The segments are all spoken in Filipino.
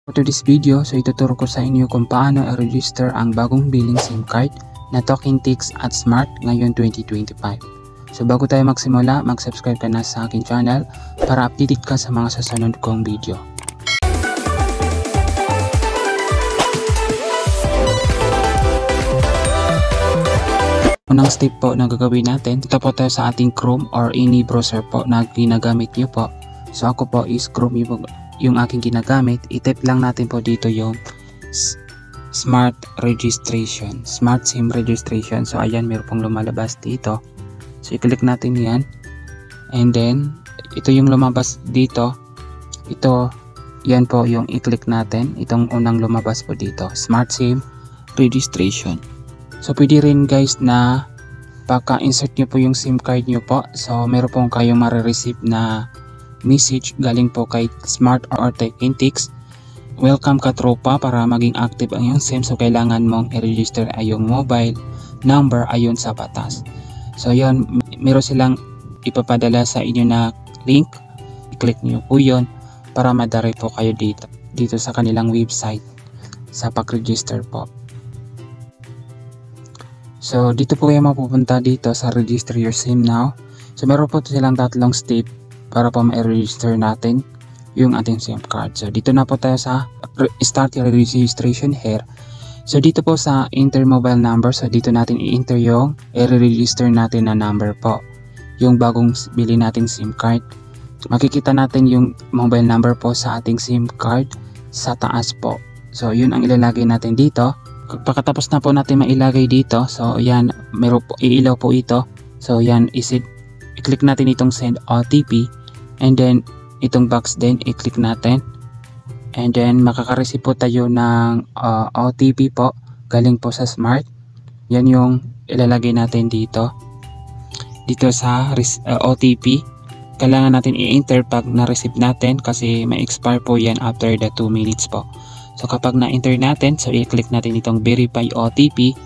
For today's video, ituturo ko sa inyo kung paano i-register ang bagong billing SIM card na Talkintix at Smart ngayon 2025. So bago tayo magsimula, mag-subscribe ka na sa aking channel para updated ka sa mga susunod kong video. Unang step po na gagawin natin, dito po tayo sa ating Chrome or any browser po na ginagamit nyo po. So ako po is Chrome yung aking ginagamit. I-type lang natin po dito yung Smart Registration, Smart SIM Registration. So ayan, meron pong lumalabas dito. So i-click natin yan. And then, ito yung lumabas dito. Yan po yung i-click natin. Itong unang lumabas po dito, Smart SIM Registration. So pwede rin guys na paka-insert nyo po yung SIM card nyo po. So meron pong kayong marireceive na message galing po kay Smart or Talkintix. Welcome ka tropa, para maging active ang iyong SIM. So kailangan mong i-register ay yung mobile number ayon sa batas. So yun, meron silang ipapadala sa inyo na link. I-click nyo po yun para madari po kayo dito sa kanilang website sa pag-register po. So dito po kayo mapupunta dito sa register your SIM now. So meron po silang tatlong step para po ma-register natin yung ating SIM card. So dito na po tayo sa start your registration here. So dito po sa enter mobile number, so dito natin i-enter yung i-register natin na number po, yung bagong bili nating SIM card. Makikita natin yung mobile number po sa ating SIM card sa taas po. So yun ang ilalagay natin dito. Pagkatapos na po natin mailagay dito, so yan, meron po, iilaw po ito. So yan, i-click natin itong send OTP, and then itong box din i-click natin, and then makaka-receive po tayo ng OTP po galing po sa Smart. Yan yung ilalagay natin dito sa OTP. Kailangan natin i-enter pag na-receive natin kasi may expire po yan after the 2 minutes po. So kapag na-enter natin, so i-click natin itong verify OTP.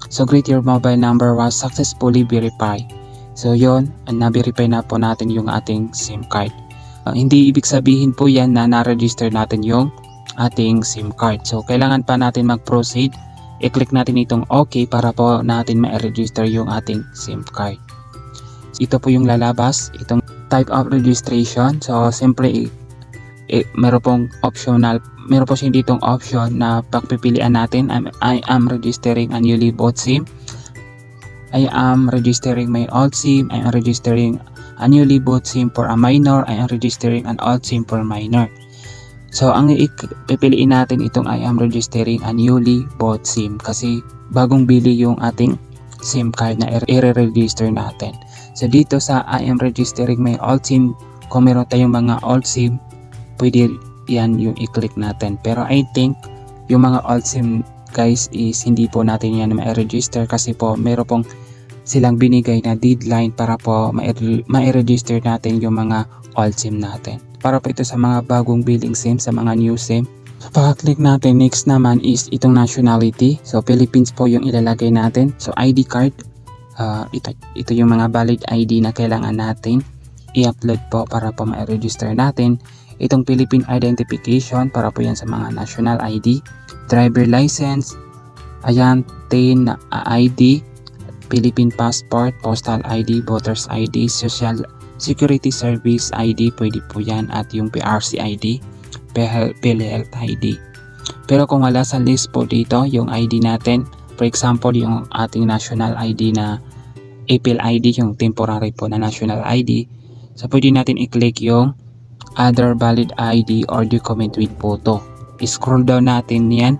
So greet, your mobile number was successfully verified. So yon, na-verify na po natin yung ating SIM card. Hindi ibig sabihin po yan na na-register natin yung ating SIM card. So kailangan pa natin mag-proceed. I-click natin itong OK para po natin ma-register yung ating SIM card. Ito po yung lalabas, itong type of registration. So simply meron pong optional, meron po siya ditong option na pagpipilian natin. I am registering a newly bought SIM, I am registering my old SIM, I am registering a newly bought SIM for a minor, I am registering an old SIM for minor. So ang pipiliin natin itong I am registering a newly bought SIM kasi bagong bili yung ating SIM card na i-register natin. So dito sa I am registering my old SIM, kung meron tayong mga old SIM, pwede yan yung i-click natin. Pero I think yung mga old SIM guys is hindi po natin yan ma-register kasi po meron pong silang binigay na deadline para po ma-register natin yung mga old SIM natin. Para po ito sa mga bagong billing SIM, sa mga new SIM. So pag-click natin, next naman is itong nationality. So Philippines po yung ilalagay natin. So ID card, ito yung mga valid ID na kailangan natin i-upload po para po ma-register natin. Itong Philippine Identification, para po yan sa mga national ID, driver license, ayan, TIN ID, Philippine passport, postal ID, voters ID, social security service ID, pwede po yan, at yung PRC ID, PhilHealth ID. Pero kung wala sa list po dito yung ID natin, for example yung ating national ID na Apple ID, yung temporary po na national ID, so pwede natin i-click yung other valid ID or document with photo. I-scroll down natin yan.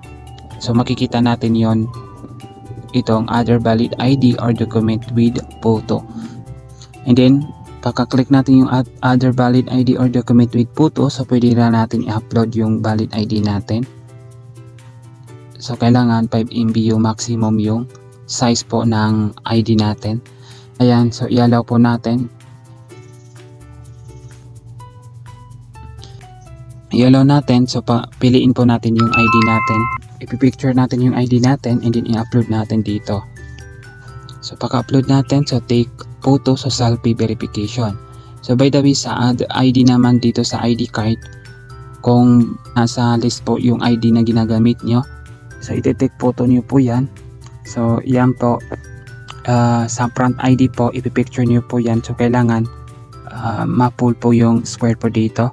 So makikita natin yon, itong other valid ID or document with photo. And then pagka-click natin yung other valid ID or document with photo, so pwede na natin i-upload yung valid ID natin. So kailangan 5 MB yung maximum yung size po ng ID natin. Ayan, so i-allow po natin. I-allow natin, so piliin po natin yung ID natin. Ipipicture natin yung ID natin and then i-upload natin dito. So pagka-upload natin, so take photo, so selfie verification. So by the way, sa ID naman dito sa ID card, kung nasa list po yung ID na ginagamit nyo. So iti-take photo nyo po yan. So yan po, sa front ID po ipipicture nyo po yan. So kailangan ma-pull po yung square po dito.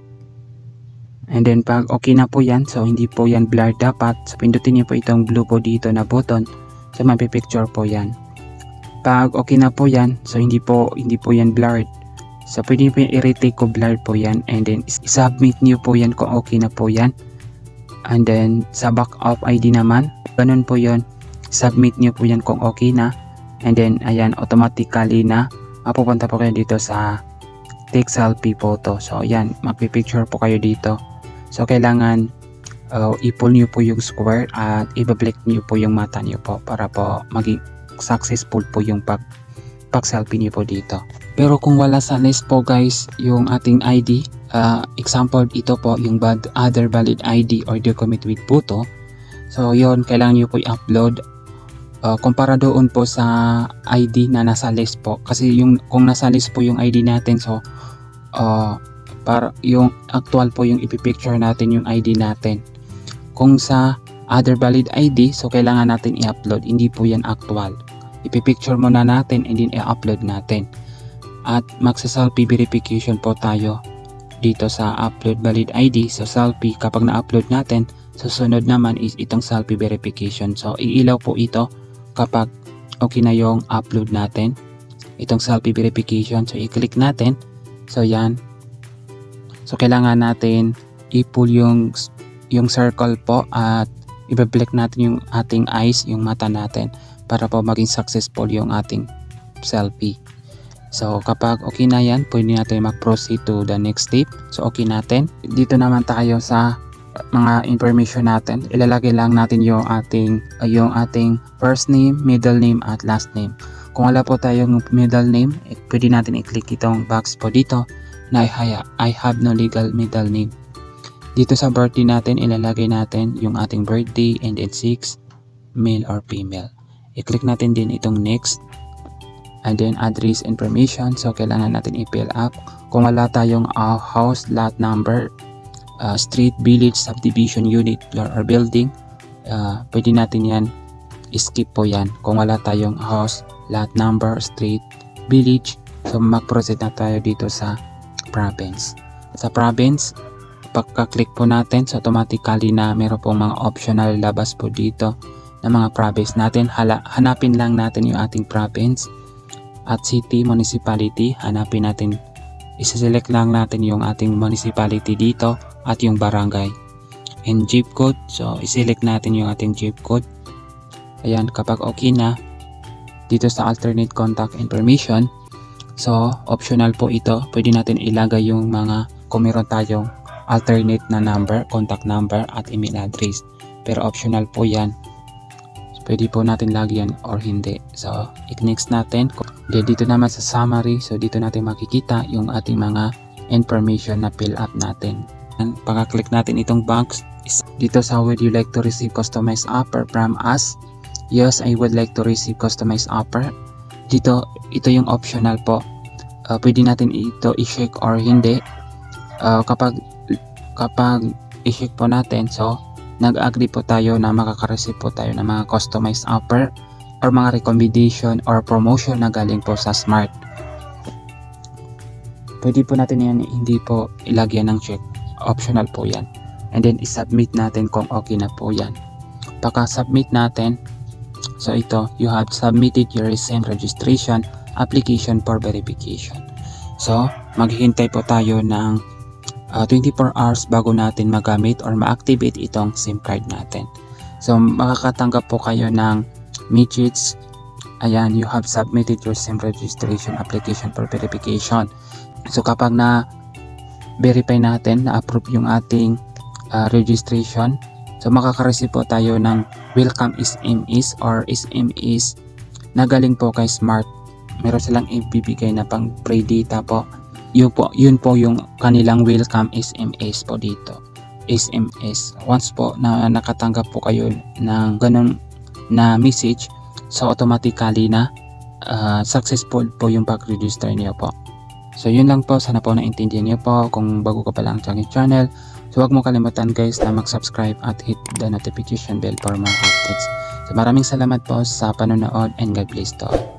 And then pag okay na po yan, so hindi po yan blurred dapat, so pindutin nyo po itong blue po dito na button. So mapipicture po yan. Pag okay na po yan, so hindi po yan blurred. So pwede po yung i-retake ko blurred po yan, and then submit nyo po yan kung okay na po yan. And then sa back of ID naman, ganun po yon, submit nyo po yan kung okay na. And then ayan, automatically na mapupunta po kayo dito sa take selfie photo. So ayan, magpipicture po kayo dito. So kailangan i-pull nyo po yung square at i-blink nyo po yung mata nyo po para po maging successful po yung pag-selfie nyo po dito. Pero kung wala sa list po guys yung ating ID, example ito po yung other valid ID or document with photo. So yon, kailangan nyo po i-upload kumpara doon po sa ID na nasa list po. Kasi kung nasa list po yung ID natin, so para yung actual po yung ipipicture natin yung ID natin. Kung sa other valid ID, so kailangan natin i-upload, hindi po yan actual. Ipipicture muna natin and then i-upload natin. At magsa-selfie verification po tayo dito sa upload valid ID. So selfie, kapag na-upload natin, susunod naman is itong selfie verification. So iilaw po ito kapag okay na yung upload natin, itong selfie verification. So i-click natin. So yan. So kailangan natin i-pull yung circle po at i-blink natin yung ating eyes, yung mata natin, para po maging successful yung ating selfie. So kapag okay na yan, pwede natin mag-proceed to the next step. So okay natin. Dito naman tayo sa mga information natin. Ilalagay lang natin yung ating first name, middle name at last name. Kung wala po tayong middle name, pwede natin i-click itong box po dito na I have no legal middle name. Dito sa birthday natin, ilalagay natin yung ating birthday and then 6, male or female. I-click natin din itong next. And then address information, so kailangan natin i-fill up. Kung wala tayong house, lot number, street, village, subdivision, unit, floor, or building, pwede natin yan skip po yan. Kung wala tayong house, lot number, street, village, so mag-proceed na tayo dito sa province. Sa province, pagka-click po natin, so automatically na meron pong mga optional labas po dito na mga province natin. Hanapin lang natin yung ating province. At city, municipality, hanapin natin, isa-select lang natin yung ating municipality dito at yung barangay. And zip code, so iselect natin yung ating zip code. Ayan, kapag okay na, dito sa alternate contact information, so optional po ito, pwede natin ilagay yung mga, kung meron tayong alternate na number, contact number at email address. Pero optional po yan. Pwede po natin lagyan or hindi. So, i-next natin. Then, dito naman sa summary, so dito natin makikita yung ating mga information na fill up natin. And pagka-click natin itong box, dito sa would you like to receive customized offer from us? Yes, I would like to receive customized offer. Dito, ito yung optional po. Pwede natin ito i-check or hindi. Kapag i-check po natin, so nag-agree po tayo na makaka-receive po tayo ng mga customized offer or mga recommendation or promotion na galing po sa Smart. Pwede po natin yan hindi po ilagyan ng check. Optional po yan. And then i-submit natin kung okay na po yan. Pagka-submit natin, so ito, you have submitted your recent registration application for verification. So, maghihintay po tayo ng 24 hours bago natin magamit or ma-activate itong SIM card natin. So makakatanggap po kayo ng message. Ayan, you have submitted your SIM registration application for verification. So kapag na-verify natin, na-approve yung ating registration, so makaka-receive po tayo ng welcome SMS or SMS na galing po kay Smart. Meron silang ibibigay na pang free data po. Yun po yung kanilang welcome SMS po dito. SMS. Once po na nakatanggap po kayo ng ganun na message, so automatically na successful po yung pag-register niyo po. So yun lang po, sana po naintindihan niyo po. Kung bago ka pa lang sa aking channel, So huwag mo kalimutan guys na mag-subscribe at hit the notification bell for more updates. So maraming salamat po sa panonood and God bless to all.